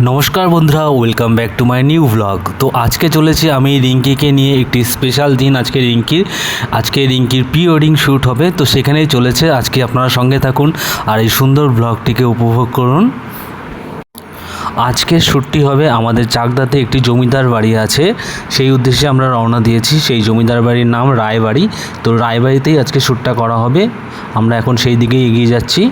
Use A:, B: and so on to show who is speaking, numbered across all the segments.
A: নমস্কার বন্ধুরা, welcome back to my new blog. তো আজকে চলেছি আমি রিঙ্কিকে নিয়ে একটি স্পেশাল দিন। আজকে রিঙ্কির প্রি ওয়েডিং শ্যুট হবে, তো সেখানেই চলেছে। আজকে আপনারা সঙ্গে থাকুন আর এই সুন্দর ব্লগটিকে উপভোগ করুন। আজকের শ্যুটটি হবে আমাদের চাকদাতে একটি জমিদার বাড়ি আছে, সেই উদ্দেশ্যে আমরা রওনা দিয়েছি। সেই জমিদার বাড়ির নাম রায়বাড়ি। তো রায়বাড়িতেই আজকে শ্যুটটা করা হবে। আমরা এখন সেই দিকেই এগিয়ে যাচ্ছি।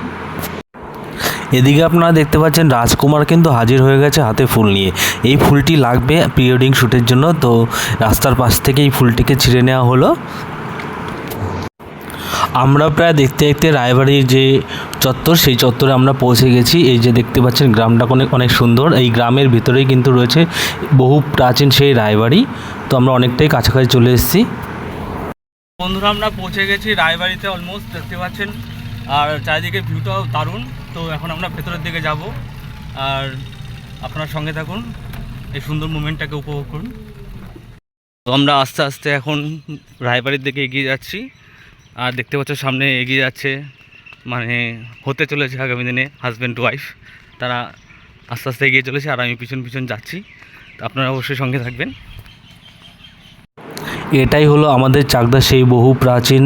A: এদিকে আপনারা দেখতে পাচ্ছেন রাজকুমার কিন্তু হাজির হয়ে গেছে হাতে ফুল নিয়ে। এই ফুলটি লাগবে প্রি ওয়েডিং শ্যুটের জন্য, তো রাস্তার পাশ থেকে এই ফুলটিকে ছিঁড়ে নেওয়া হলো। আমরা প্রায় দেখতে দেখতে রায়বাড়ির যে চত্বর, সেই চত্বরে আমরা পৌঁছে গেছি। এই যে দেখতে পাচ্ছেন গ্রামটা অনেক সুন্দর। এই গ্রামের ভিতরেই কিন্তু রয়েছে বহু প্রাচীন সেই রায়বাড়ি। তো আমরা অনেকটাই কাছাকাছি চলে এসেছি। বন্ধুরা, আমরা পৌঁছে গেছি রায়বাড়িতে অলমোস্ট, দেখতে পাচ্ছেন। আর চারিদিকে ভিউটাও দারুণ। তো এখন আমরা ভেতরের দিকে যাব, আর আপনার সঙ্গে থাকুন, এই সুন্দর মুমেন্টটাকে উপভোগ করুন। তো আমরা আস্তে আস্তে এখন রায়বাড়ির দিকে এগিয়ে যাচ্ছি। আর দেখতে পাচ্ছ সামনে এগিয়ে যাচ্ছে, মানে হতে চলেছে আগামী দিনে হাজব্যান্ড ওয়াইফ। তারা আস্তে আস্তে এগিয়ে চলেছে আর আমি পিছন পিছন যাচ্ছি। তো আপনারা অবশ্যই সঙ্গে থাকবেন। এটাই হলো আমাদের চাকদা সেই বহু প্রাচীন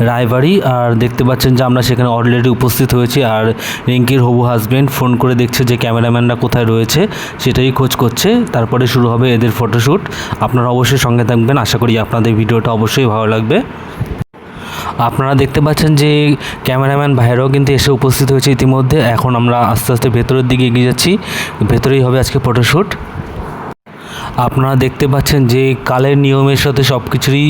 A: রায়বাড়ি। আর দেখতে পাচ্ছেন যে আমরা সেখানে অলরেডি উপস্থিত হয়েছি। আর রিঙ্কির হবু হাজব্যান্ড ফোন করে দেখছে যে ক্যামেরাম্যানরা কোথায় রয়েছে, সেটাই খোঁজ করছে। তারপরে শুরু হবে এদের ফটোশ্যুট। আপনারা অবশ্যই সঙ্গে থাকবেন। আশা করি আপনাদের ভিডিওটা অবশ্যই ভালো লাগবে। আপনারা দেখতে পাচ্ছেন যে ক্যামেরাম্যান ভাইরাও কিন্তু এসে উপস্থিত হয়েছে ইতিমধ্যে। এখন আমরা আস্তে আস্তে ভেতরের দিকে এগিয়ে যাচ্ছি। ভেতরেই হবে আজকে ফটোশ্যুট। আপনারা দেখতে পাচ্ছেন যে কালের নিয়মের সাথে সব কিছুরই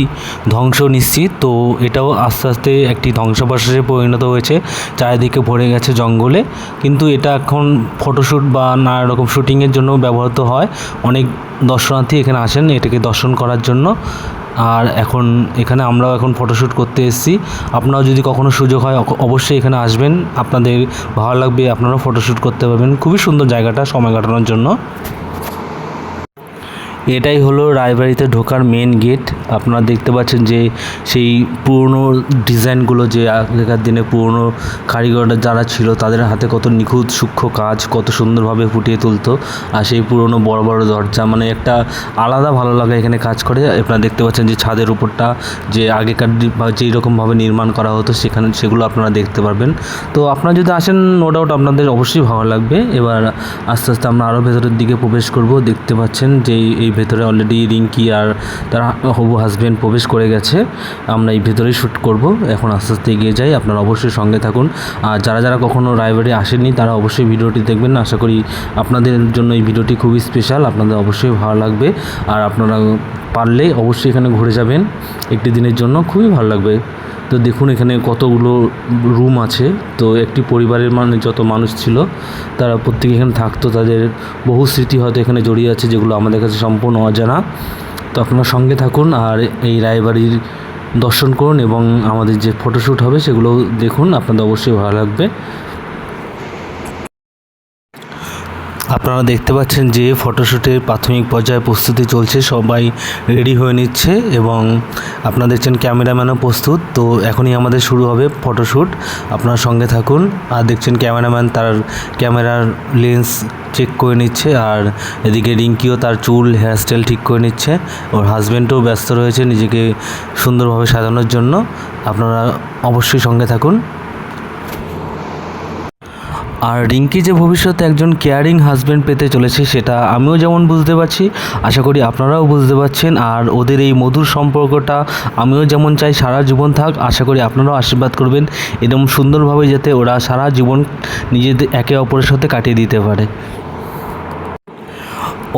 A: ধ্বংস নিশ্চিত। তো এটাও আস্তে আস্তে একটি ধ্বংসাবশেষে পরিণত হয়েছে, চারিদিকে ভরে গেছে জঙ্গলে। কিন্তু এটা এখন ফটোশ্যুট বা নানা রকম শ্যুটিংয়ের জন্য ব্যবহৃত হয়। অনেক দর্শনার্থী এখানে আসেন এটাকে দর্শন করার জন্য। আর এখানে আমরাও এখন ফটোশ্যুট করতে এসেছি। আপনারাও যদি কখনো সুযোগ হয় অবশ্যই এখানে আসবেন, আপনাদের ভালো লাগবে, আপনারাও ফটোশ্যুট করতে পারবেন। খুবই সুন্দর জায়গাটা সময় কাটানোর জন্য। এটাই হলো রায়বাড়িতে ঢোকার মেন গেট। আপনারা দেখতে পাচ্ছেন যে সেই পুরনো ডিজাইনগুলো, যে আগেকার দিনে পুরনো কারিগররা যারা ছিল তাদের হাতে কত নিখুঁত সূক্ষ্ম কাজ, কত সুন্দরভাবে ফুটিয়ে তুলতো। আর সেই পুরনো বড় বড় দরজা, মানে একটা আলাদা ভালো লাগা এখানে কাজ করে। আপনারা দেখতে পাচ্ছেন যে ছাদের উপরটা যে আগেকার যেই রকমভাবে নির্মাণ করা হতো সেগুলো আপনারা দেখতে পারবেন। তো আপনারা যদি আসেন নো ডাউট আপনাদের অবশ্যই ভালো লাগবে। এবার আস্তে আস্তে আমরা আরও ভেতরের দিকে প্রবেশ করব। দেখতে পাচ্ছেন যে এই ভেতরে অলরেডি রিঙ্কি আর তার হবু হাজব্যান্ড প্রবেশ করে গেছে। আমরা এই ভেতরেই শ্যুট করব। এখন আস্তে আস্তে এগিয়ে যাই, আপনারা অবশ্যই সঙ্গে থাকুন। আর যারা যারা কখনও রায়বাড়ি আসেননি তারা অবশ্যই ভিডিওটি দেখবেন। আশা করি আপনাদের জন্য এই ভিডিওটি খুবই স্পেশাল, আপনাদের অবশ্যই ভালো লাগবে। আর আপনারা পারলে অবশ্যই এখানে ঘুরে যাবেন একটি দিনের জন্য, খুবই ভালো লাগবে। তো দেখুন এখানে কতগুলো রুম আছে। তো একটি পরিবারের যত মানুষ ছিল তারা প্রত্যেকে এখানে থাকতো, তাদের বহু স্মৃতি হয়তো এখানে জড়িয়ে আছে যেগুলো আমাদের কাছে সম্পূর্ণ অজানা। তো আপনার সঙ্গে থাকুন আর এই রায়বাড়ির দর্শন করুন এবং আমাদের যে ফটোশ্যুট হবে সেগুলো দেখুন, আপনাদের অবশ্যই ভালো লাগবে। আপনারা দেখতে পাচ্ছেন যে ফটোশ্যুটের প্রাথমিক পর্যায়ে প্রস্তুতি চলছে, সবাই রেডি হয়ে নিচ্ছে এবং আপনারা দেখছেন ক্যামেরাম্যানও প্রস্তুত। তো এখনই আমাদের শুরু হবে ফটোশ্যুট, আপনারা সঙ্গে থাকুন। আর দেখছেন ক্যামেরাম্যান তার ক্যামেরার লেন্স চেক করে নিচ্ছে, আর এদিকে রিঙ্কিও তার চুল হেয়ারস্টাইল ঠিক করে নিচ্ছে। ওর হাজব্যান্ডও ব্যস্ত রয়েছে নিজেকে সুন্দরভাবে সাজানোর জন্য। আপনারা অবশ্যই সঙ্গে থাকুন। আর রিঙ্কি যে ভবিষ্যতে একজন কেয়ারিং হাজব্যান্ড পেতে চলেছে সেটা আমিও যেমন বুঝতে পারছি, আশা করি আপনারাও বুঝতে পারছেন। আর ওদের এই মধুর সম্পর্কটা আমিও যেমন চাই সারা জীবন থাক, আশা করি আপনারাও আশীর্বাদ করবেন এরকম সুন্দরভাবে যাতে ওরা সারা জীবন নিজেদের একে অপরের সাথে কাটিয়ে দিতে পারে।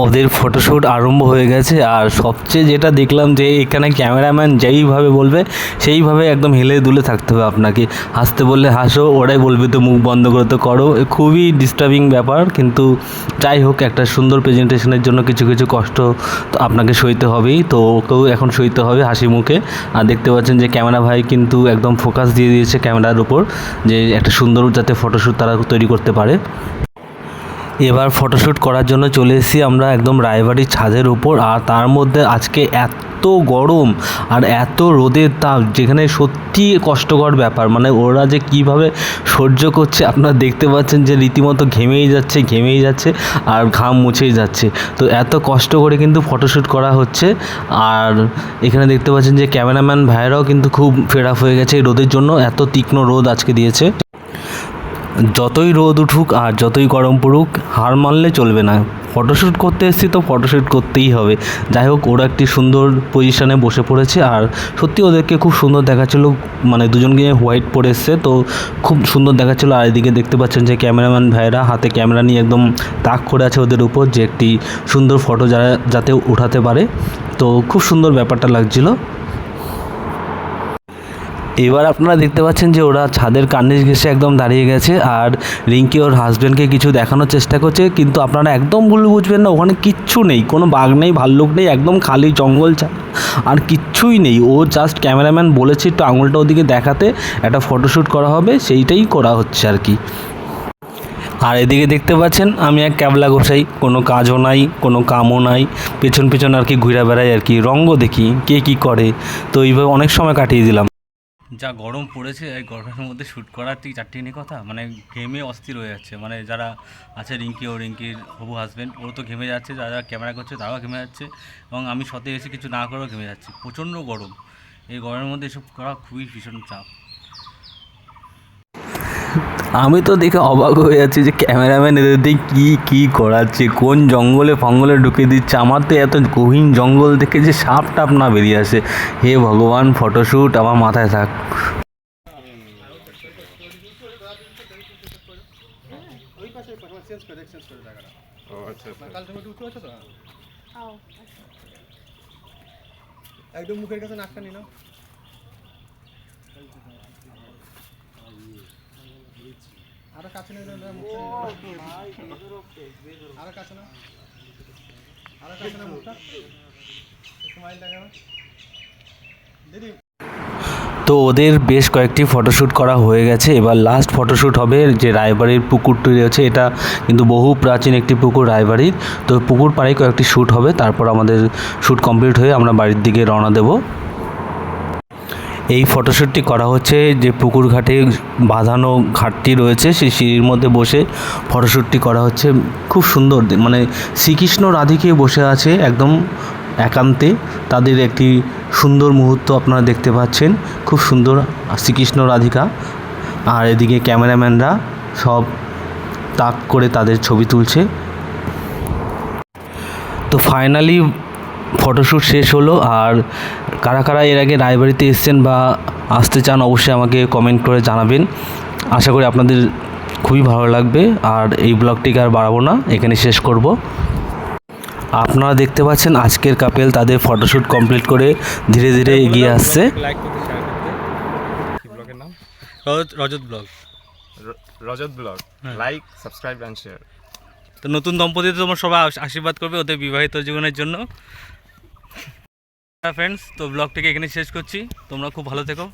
A: ওদের ফটোশ্যুট আরম্ভ হয়ে গেছে। আর সবচেয়ে যেটা দেখলাম যে এখানে ক্যামেরাম্যান যেইভাবে বলবে সেইভাবে একদম হেলে দুলে থাকতে হবে আপনাকে। হাসতে বললে হাসো, ওরাই বলবে তো মুখ বন্ধ করে তো করো। খুবই ডিস্টার্বিং ব্যাপার, কিন্তু যাই হোক একটা সুন্দর প্রেজেন্টেশনের জন্য কিছু কিছু কষ্ট তো আপনাকে সইতে হবেই। তো ওকেও এখন সইতে হবে হাসি মুখে। আর দেখতে পাচ্ছেন যে ক্যামেরা ভাই কিন্তু একদম ফোকাস দিয়ে দিয়েছে ক্যামেরার উপর, যে একটা সুন্দর যাতে ফটোশ্যুট তারা তৈরি করতে পারে। এবার ফটোশ্যুট করার জন্য চলে এসেছি আমরা একদম রায়বাড়ির ছাদের উপর, আর তার মধ্যে আজকে এত গরম আর এত রোদের তাপ, যেখানে সত্যি কষ্টকর ব্যাপার। মানে ওরা যে কিভাবে সহ্য করছে আপনারা দেখতে পাচ্ছেন, যে রীতিমতো ঘেমেই যাচ্ছে আর ঘাম মুছেই যাচ্ছে। তো এত কষ্ট করে কিন্তু ফটোশ্যুট করা হচ্ছে। আর এখানে দেখতে পাচ্ছেন যে ক্যামেরাম্যান ভাইয়েরাও কিন্তু খুব ফেড আপ হয়ে গেছে এই রোদের জন্য, এত তীক্ষ্ণ রোদ আজকে দিয়েছে। যতই রোদ উঠুক আর যতই গরম পড়ুক, হার মানলে চলবে না। ফটোশ্যুট করতে এসেছি তো ফটোশ্যুট করতেই হবে। যাই হোক, ওরা একটি সুন্দর পজিশানে বসে পড়েছে, আর সত্যি ওদেরকে খুব সুন্দর দেখাচ্ছিলো। মানে দুজনকে হোয়াইট পরে এসছে তো খুব সুন্দর দেখাচ্ছিলো। আর এদিকে দেখতে পাচ্ছেন যে ক্যামেরাম্যান ভাইয়েরা হাতে ক্যামেরা নিয়ে একদম তাক করে আছে ওদের উপর, যে একটি সুন্দর ফটো যাতে উঠাতে পারে। তো খুব সুন্দর ব্যাপারটা লাগছিলো। এবার আপনারা দেখতে পাচ্ছেন যে ওরা ছাদের কার্নিশ ঘেঁষে একদম দাঁড়িয়ে গেছে, আর রিঙ্কি ওর হাজব্যান্ডকে কিছু দেখানোর চেষ্টা করছে, কিন্তু আপনারা একদম ভুল বুঝবেন না, ওখানে কিচ্ছু নেই, কোনো বাঘ নেই, ভাল্লুক নেই, একদম খালি জঙ্গল আর কিচ্ছুই নেই। ও জাস্ট ক্যামেরাম্যান বলেছে একটু আঙুলটা ওদিকে দেখাতে, একটা ফটোশ্যুট করা হবে, সেইটাই করা হচ্ছে আর কি। আর এদিকে দেখতে পাচ্ছেন আমি এক ক্যাবলা গোসাই, কোনো কাজও নাই, কোনো কামও নাই, পেছন পেছন আর কি ঘুরে বেড়াই আর কি, রঙ্গ দেখি কে কী করে। তো এইভাবে অনেক সময় কাটিয়ে দিলাম। যা গরম পড়েছে, এই গরমের মধ্যে শ্যুট করার ঠিক চারটিখানি কথা, মানে ঘেমে অস্থির হয়ে যাচ্ছে। মানে যারা আছে রিঙ্কি ও রিঙ্কির হবু হাজব্যান্ড, ওরা তো ঘেমে যাচ্ছে, যারা ক্যামেরা করছে তারাও ঘেমে যাচ্ছে, এবং আমি সতে এসে কিছু না করেও ঘেমে যাচ্ছি। প্রচণ্ড গরম, এই গরমের মধ্যে এসব করা খুবই ভীষণ চাপ। আমি তো দেখে অবাক হয়ে যাচ্ছি যে ক্যামেরাম্যান এদের দিয়ে কী করাচ্ছে, কোন জঙ্গলে ফঙ্গলে ঢুকে দিচ্ছে। আমার তো এত গহীন জঙ্গল দেখে যে সাপ টাপ না বেরিয়ে আসে। হে ভগবান, ফটোশ্যুট আমার মাথায় থাক।
B: একদম মুখের কাছে নাকটা নিল, আরো কাছে নিল, আরো কাছে না, আরো কাছে না মুখটা, স্মাইল দেখাবে দিদি।
A: তো ওদের বেশ কয়েকটি ফটোশ্যুট করা হয়ে গেছে, এবার লাস্ট ফটোশ্যুট হবে যে রায়বাড়ির পুকুরটি রয়েছে। এটা কিন্তু বহু প্রাচীন একটি পুকুর রায়বাড়ির। তো পুকুর পাড়েই কয়েকটি শ্যুট হবে, তারপর আমাদের শ্যুট কমপ্লিট হয়ে আমরা বাড়ির দিকে রওনা দেব। এই ফটোশ্যুটটি করা হচ্ছে যে পুকুর ঘাটে বাঁধানো ঘাটটি রয়েছে, সেই সিঁড়ির মধ্যে বসে ফটোশ্যুটটি করা হচ্ছে। খুব সুন্দর, মানে শ্রীকৃষ্ণ রাধিকে বসে আছে একদম একান্তে, তাদের একটি সুন্দর মুহূর্ত আপনারা দেখতে পাচ্ছেন। খুব সুন্দর শ্রীকৃষ্ণ রাধিকা, আর এদিকে ক্যামেরাম্যানরা সব তাক করে তাদের ছবি তুলছে। তো ফাইনালি ফটোশ্যুট শেষ হলো। আর কারা কারা এর আগে রায়বাড়িতে এসেছেন বা আসতে চান অবশ্যই আমাকে কমেন্ট করে জানাবেন। আশা করি আপনাদের খুবই ভালো লাগবে। আর এই ব্লগটিকে আর বাড়াবো না, এখানে শেষ করব। আপনারা দেখতে পাচ্ছেন আজকের কাপেল তাদের ফটোশ্যুট কমপ্লিট করে ধীরে ধীরে এগিয়ে আসছে।
B: লাইক করতে, শেয়ার করতে। কি ব্লগের নাম?
A: Rajat blog.
B: Rajat blog. Like, subscribe and share.
A: তো নতুন দম্পতিতে তোমার সবাই আশীর্বাদ করবে ওদের বিবাহিত জীবনের জন্য। ফ্রেন্ডস, তো ব্লগটিকে এখানে শেষ করছি। তোমরা খুব ভালো থেকো।